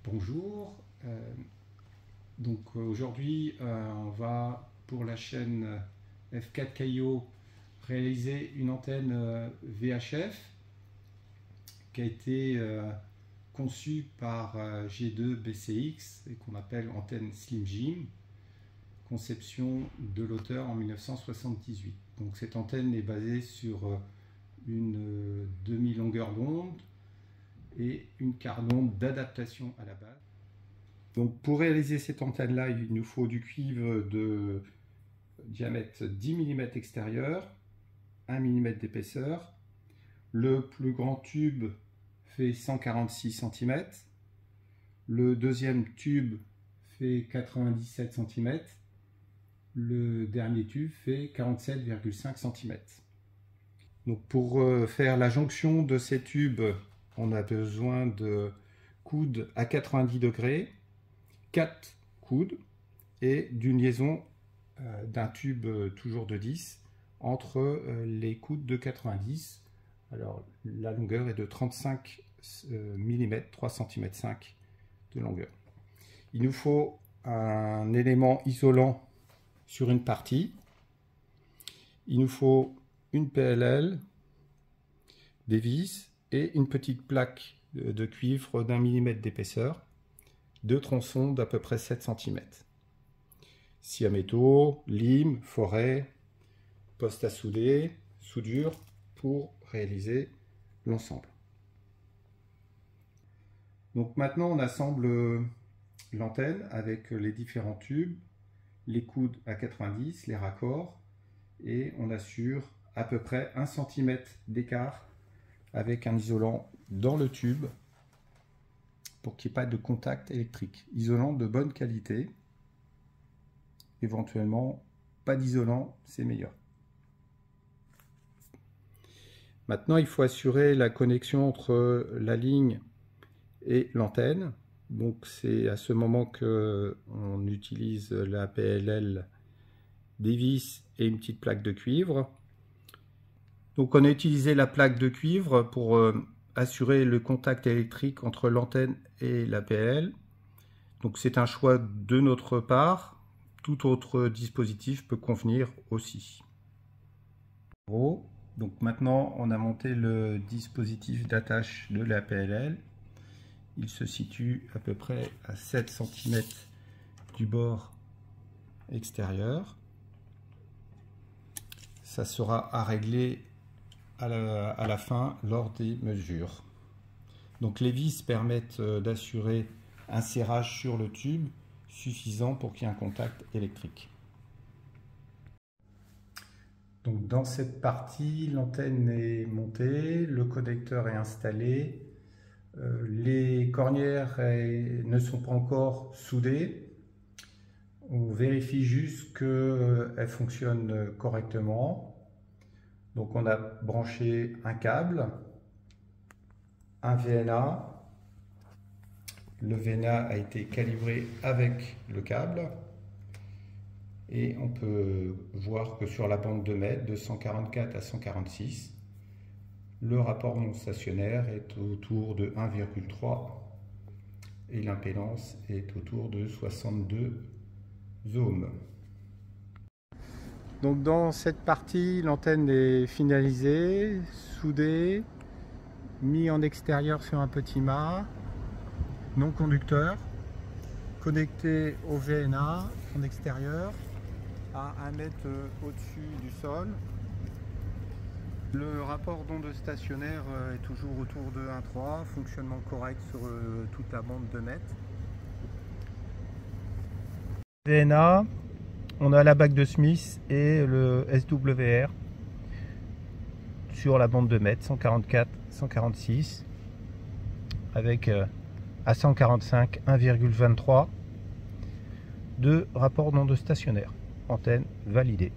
Bonjour, aujourd'hui on va pour la chaîne F4KIO réaliser une antenne VHF qui a été conçue par G2 BCX et qu'on appelle antenne Slim Jim, conception de l'auteur en 1978. Donc cette antenne est basée sur une demi-longueur d'onde et une quart d'onde d'adaptation à la base. Donc pour réaliser cette antenne là, il nous faut du cuivre de diamètre 10 mm extérieur, 1 mm d'épaisseur. Le plus grand tube fait 146 cm, le deuxième tube fait 97 cm, le dernier tube fait 47,5 cm. Donc pour faire la jonction de ces tubes, on a besoin de coudes à 90 degrés, 4 coudes et d'une liaison d'un tube toujours de 10 entre les coudes de 90. Alors la longueur est de 35 mm, 3 cm 5 de longueur. Il nous faut un élément isolant sur une partie. Il nous faut une PLL, des vis et une petite plaque de cuivre d'1 mm d'épaisseur, deux tronçons d'à peu près 7 cm. Scie à métaux, lime, forêt, poste à souder, soudure pour réaliser l'ensemble. Donc maintenant on assemble l'antenne avec les différents tubes, les coudes à 90, les raccords, et on assure à peu près 1 cm d'écart avec un isolant dans le tube pour qu'il n'y ait pas de contact électrique. Isolant de bonne qualité, éventuellement pas d'isolant, c'est meilleur. Maintenant il faut assurer la connexion entre la ligne et l'antenne. Donc c'est à ce moment que on utilise la PLL, des vis et une petite plaque de cuivre. Donc on a utilisé la plaque de cuivre pour assurer le contact électrique entre l'antenne et la PLL. Donc c'est un choix de notre part. Tout autre dispositif peut convenir aussi. Donc maintenant on a monté le dispositif d'attache de la PLL. Il se situe à peu près à 7 cm du bord extérieur. Ça sera à régler à la fin lors des mesures. Donc les vis permettent d'assurer un serrage sur le tube suffisant pour qu'il y ait un contact électrique. Donc dans cette partie, l'antenne est montée, le connecteur est installé, les cornières ne sont pas encore soudées. On vérifie juste qu'elles fonctionnent correctement. Donc on a branché un câble, un VNA. Le VNA a été calibré avec le câble. Et on peut voir que sur la bande de mètres, de 144 à 146, le rapport non stationnaire est autour de 1,3 et l'impédance est autour de 62 ohms. Donc dans cette partie, l'antenne est finalisée, soudée, mise en extérieur sur un petit mât, non conducteur, connecté au VNA en extérieur à 1 mètre au-dessus du sol. Le rapport d'onde stationnaire est toujours autour de 1,3, fonctionnement correct sur toute la bande de mètres. VNA, on a la bague de Smith et le SWR sur la bande de mètres 144-146 avec à 145 1,23 de rapport d'onde stationnaire. Antenne validée.